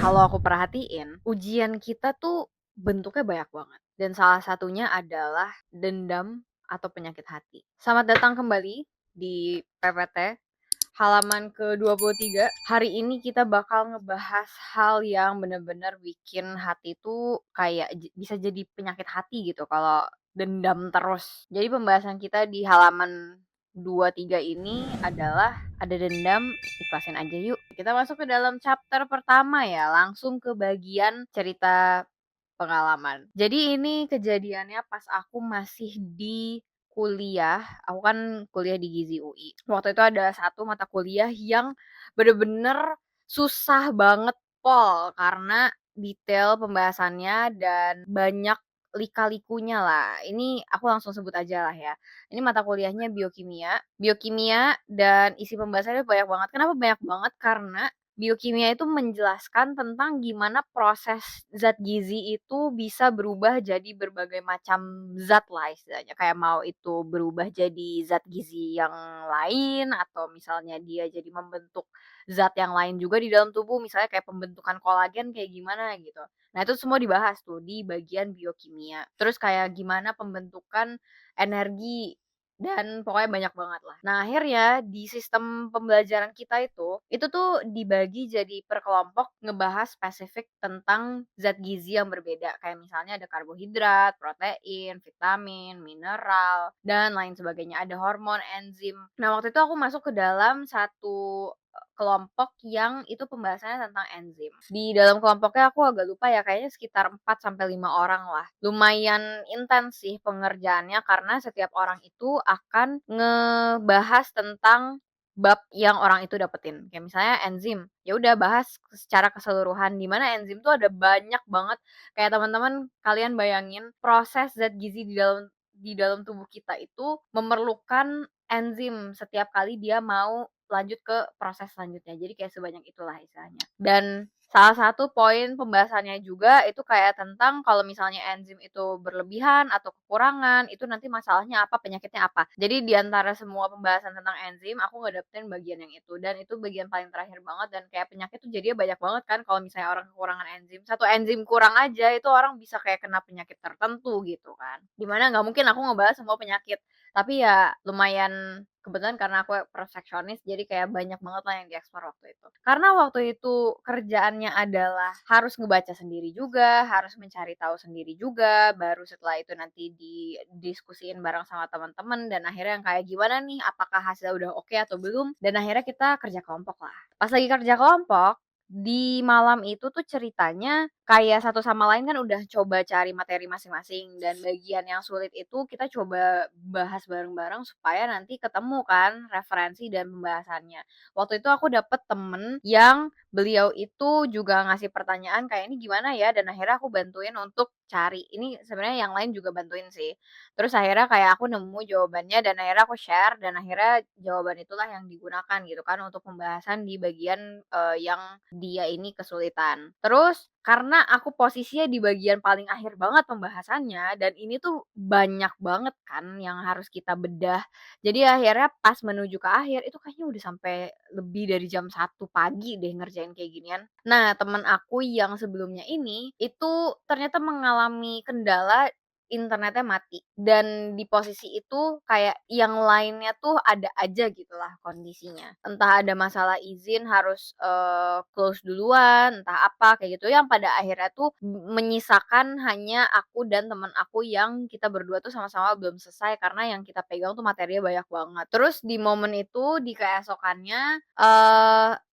Kalau aku perhatiin, ujian kita tuh bentuknya banyak banget dan salah satunya adalah dendam atau penyakit hati. Selamat datang kembali di PPT halaman ke-23. Hari ini kita bakal ngebahas hal yang bener-bener bikin hati tuh kayak bisa jadi penyakit hati gitu kalau dendam terus. Jadi pembahasan kita di halaman 23 ini adalah ada dendam, ikhlasin aja yuk. Kita masuk ke dalam chapter pertama ya, langsung ke bagian cerita pengalaman. Jadi ini kejadiannya pas aku masih di kuliah, aku kan kuliah di Gizi UI. Waktu itu ada satu mata kuliah yang bener-bener susah banget Pol, karena detail pembahasannya dan banyak lika-likunya lah. Ini aku langsung sebut aja lah ya. Ini mata kuliahnya biokimia. Biokimia dan isi pembahasannya banyak banget. Kenapa banyak banget? Karena biokimia itu menjelaskan tentang gimana proses zat gizi itu bisa berubah jadi berbagai macam zat lah istilahnya. Kayak mau itu berubah jadi zat gizi yang lain atau misalnya dia jadi membentuk zat yang lain juga di dalam tubuh, misalnya kayak pembentukan kolagen kayak gimana gitu. Nah, itu semua dibahas tuh di bagian biokimia. Terus kayak gimana pembentukan energi dan pokoknya banyak banget lah. Nah, akhirnya di sistem pembelajaran kita itu tuh dibagi jadi per kelompok ngebahas spesifik tentang zat gizi yang berbeda. Kayak misalnya ada karbohidrat, protein, vitamin, mineral, dan lain sebagainya. Ada hormon, enzim. Nah, waktu itu aku masuk ke dalam satu kelompok yang itu pembahasannya tentang enzim. Di dalam kelompoknya aku agak lupa ya, kayaknya sekitar 4 sampai 5 orang lah. Lumayan intens sih pengerjaannya karena setiap orang itu akan ngebahas tentang bab yang orang itu dapetin. Kayak misalnya enzim, ya udah bahas secara keseluruhan di mana enzim tuh ada banyak banget. Kayak teman-teman kalian bayangin proses zat gizi di dalam tubuh kita itu memerlukan enzim setiap kali dia mau lanjut ke proses selanjutnya. Jadi kayak sebanyak itulah istilahnya. Dan salah satu poin pembahasannya juga itu kayak tentang kalau misalnya enzim itu berlebihan atau kekurangan, itu nanti masalahnya apa, penyakitnya apa. Jadi di antara semua pembahasan tentang enzim, aku nggak dapetin bagian yang itu. Dan itu bagian paling terakhir banget dan kayak penyakit tuh jadinya banyak banget kan kalau misalnya orang kekurangan enzim. Satu enzim kurang aja itu orang bisa kayak kena penyakit tertentu gitu kan. Dimana nggak mungkin aku ngebahas semua penyakit. Tapi ya lumayan kebetulan karena aku perfeksionis jadi kayak banyak banget lah yang dieksplor waktu itu. Karena waktu itu kerjaannya adalah harus ngebaca sendiri juga, harus mencari tahu sendiri juga, baru setelah itu nanti didiskusiin bareng sama teman-teman dan akhirnya yang kayak gimana nih, apakah hasilnya udah oke atau belum, dan akhirnya kita kerja kelompok lah. Pas lagi kerja kelompok, di malam itu tuh ceritanya kayak satu sama lain kan udah coba cari materi masing-masing dan bagian yang sulit itu kita coba bahas bareng-bareng supaya nanti ketemu kan referensi dan pembahasannya. Waktu itu aku dapet temen yang beliau itu juga ngasih pertanyaan kayak ini gimana ya dan akhirnya aku bantuin untuk cari. Ini sebenarnya yang lain juga bantuin sih. Terus akhirnya kayak aku nemu jawabannya dan akhirnya aku share dan akhirnya jawaban itulah yang digunakan gitu kan untuk pembahasan di bagian yang dia ini kesulitan. Terus karena aku posisinya di bagian paling akhir banget pembahasannya dan ini tuh banyak banget kan yang harus kita bedah. Jadi akhirnya pas menuju ke akhir itu kayaknya udah sampai lebih dari jam 1 pagi deh ngerjain kayak ginian. Nah, temen aku yang sebelumnya ini itu ternyata mengalami kendala internetnya mati dan di posisi itu kayak yang lainnya tuh ada aja gitulah kondisinya. Entah ada masalah izin harus, close duluan, entah apa kayak gitu yang pada akhirnya tuh menyisakan hanya aku dan temen aku yang kita berdua tuh sama-sama belum selesai karena yang kita pegang tuh materinya banyak banget. Terus di momen itu, di keesokannya,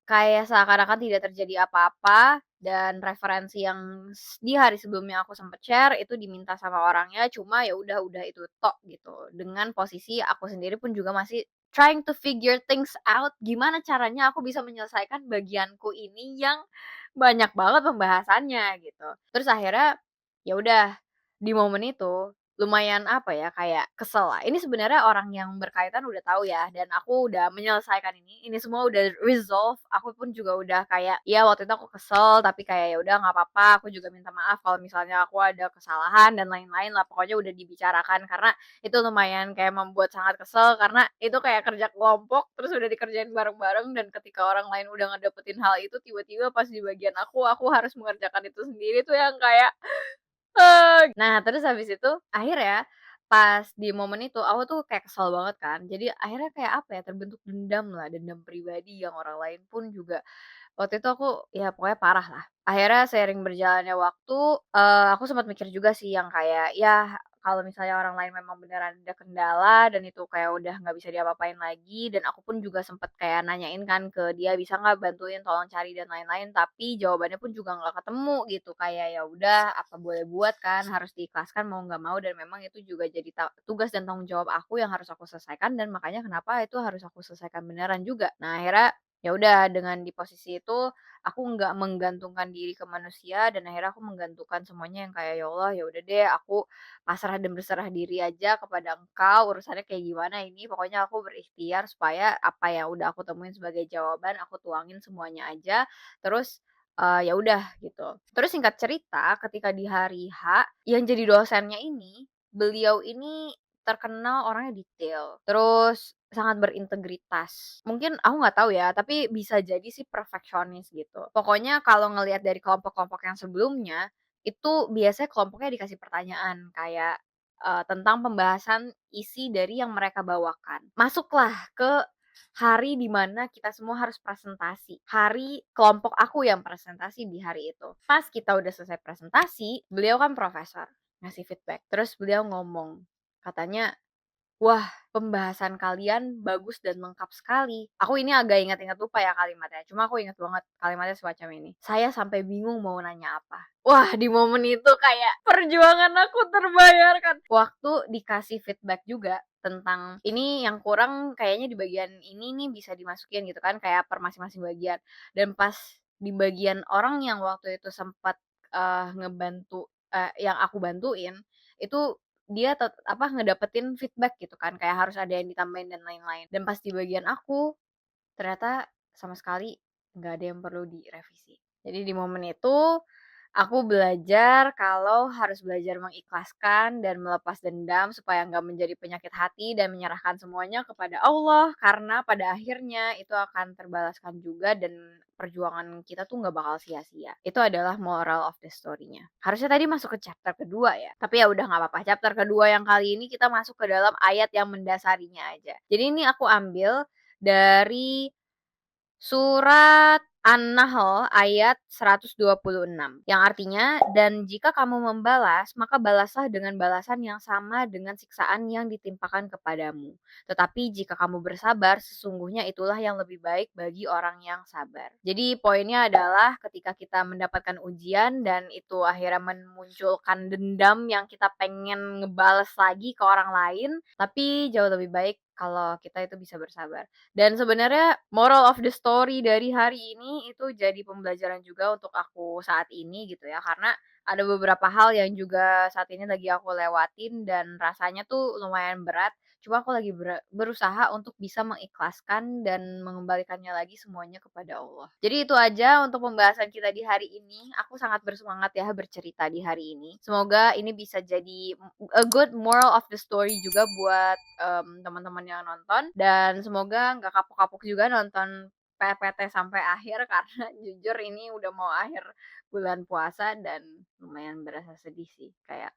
kayak seakan-akan tidak terjadi apa-apa dan referensi yang di hari sebelumnya aku sempet share itu diminta sama orangnya, cuma ya udah itu tok gitu. Dengan posisi aku sendiri pun juga masih trying to figure things out, gimana caranya aku bisa menyelesaikan bagianku ini yang banyak banget pembahasannya gitu. Terus akhirnya ya udah di momen itu lumayan apa ya, kayak kesel lah. Ini sebenarnya orang yang berkaitan udah tahu ya, dan aku udah menyelesaikan ini semua udah resolve, aku pun juga udah kayak, ya waktu itu aku kesel, tapi kayak ya udah nggak apa-apa, aku juga minta maaf kalau misalnya aku ada kesalahan dan lain-lain lah, pokoknya udah dibicarakan. Karena itu lumayan kayak membuat sangat kesel, karena itu kayak kerja kelompok, terus udah dikerjain bareng-bareng, dan ketika orang lain udah ngedapetin hal itu, tiba-tiba pas di bagian aku harus mengerjakan itu sendiri tuh yang kayak nah, terus habis itu akhirnya pas di momen itu aku tuh kayak kesel banget kan. Jadi akhirnya kayak apa ya, terbentuk dendam lah, dendam pribadi yang orang lain pun juga waktu itu aku ya pokoknya parah lah. Akhirnya seiring berjalannya waktu, aku sempat mikir juga sih yang kayak, ya kalau misalnya orang lain memang beneran ada kendala dan itu kayak udah nggak bisa diapa-apain lagi, dan aku pun juga sempet kayak nanyain kan ke dia, "Bisa nggak bantuin tolong cari," dan lain-lain, tapi jawabannya pun juga nggak ketemu gitu. Kayak ya udah apa boleh buat kan, harus diikhlaskan mau nggak mau, dan memang itu juga jadi tugas dan tanggung jawab aku yang harus aku selesaikan, dan makanya kenapa itu harus aku selesaikan beneran juga. Nah akhirnya ya udah, dengan di posisi itu, aku nggak menggantungkan diri ke manusia, dan akhirnya aku menggantungkan semuanya yang kayak, "Ya Allah, ya udah deh, aku pasrah dan berserah diri aja kepada Engkau, urusannya kayak gimana ini, pokoknya aku berikhtiar supaya apa yang udah aku temuin sebagai jawaban, aku tuangin semuanya aja, terus, ya udah," gitu. Terus singkat cerita, ketika di hari H, yang jadi dosennya ini, beliau ini terkenal orangnya detail, terus sangat berintegritas. Mungkin aku nggak tahu ya, tapi bisa jadi sih perfeksionis gitu. Pokoknya kalau ngelihat dari kelompok-kelompok yang sebelumnya, itu biasanya kelompoknya dikasih pertanyaan kayak, tentang pembahasan isi dari yang mereka bawakan. Masuklah ke hari di mana kita semua harus presentasi. Hari kelompok aku yang presentasi di hari itu. Pas kita udah selesai presentasi, beliau kan profesor, ngasih feedback. Terus beliau ngomong, katanya, "Wah, pembahasan kalian bagus dan lengkap sekali." Aku ini agak ingat-ingat lupa ya kalimatnya, cuma aku ingat banget kalimatnya semacam ini, "Saya sampai bingung mau nanya apa." Wah, di momen itu kayak perjuangan aku terbayarkan. Waktu dikasih feedback juga tentang, "Ini yang kurang kayaknya di bagian ini nih bisa dimasukin," gitu kan, kayak per masing-masing bagian. Dan pas di bagian orang yang waktu itu sempat, ngebantu yang aku bantuin, itu dia ngedapetin feedback gitu kan, kayak harus ada yang ditambahin dan lain-lain. Dan pas di bagian aku, ternyata sama sekali nggak ada yang perlu direvisi. Jadi di momen itu, aku belajar kalau harus belajar mengikhlaskan dan melepas dendam supaya nggak menjadi penyakit hati, dan menyerahkan semuanya kepada Allah, karena pada akhirnya itu akan terbalaskan juga, dan perjuangan kita tuh nggak bakal sia-sia. Itu adalah moral of the story-nya. Harusnya tadi masuk ke chapter kedua ya, tapi ya udah nggak apa-apa. Chapter kedua yang kali ini kita masuk ke dalam ayat yang mendasarinya aja. Jadi ini aku ambil dari Surat An-Nahl ayat 126, yang artinya, "Dan jika kamu membalas, maka balaslah dengan balasan yang sama dengan siksaan yang ditimpakan kepadamu. Tetapi jika kamu bersabar, sesungguhnya itulah yang lebih baik bagi orang yang sabar." Jadi poinnya adalah ketika kita mendapatkan ujian dan itu akhirnya memunculkan dendam yang kita pengen ngebales lagi ke orang lain, tapi jauh lebih baik kalau kita itu bisa bersabar. Dan sebenarnya moral of the story dari hari ini itu jadi pembelajaran juga untuk aku saat ini gitu ya, karena ada beberapa hal yang juga saat ini lagi aku lewatin dan rasanya tuh lumayan berat, cuma aku lagi berusaha untuk bisa mengikhlaskan dan mengembalikannya lagi semuanya kepada Allah. Jadi itu aja untuk pembahasan kita di hari ini, aku sangat bersemangat ya bercerita di hari ini. Semoga ini bisa jadi a good moral of the story juga buat, teman-teman yang nonton, dan semoga nggak kapok-kapok juga nonton PPT sampai akhir karena jujur ini udah mau akhir bulan puasa dan lumayan berasa sedih sih, kayak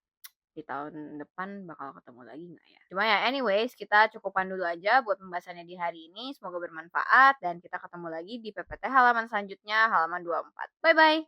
di tahun depan bakal ketemu lagi nggak ya? Cuma ya anyways, kita cukupan dulu aja buat pembahasannya di hari ini, semoga bermanfaat dan kita ketemu lagi di PPT halaman selanjutnya, halaman 24. Bye-bye.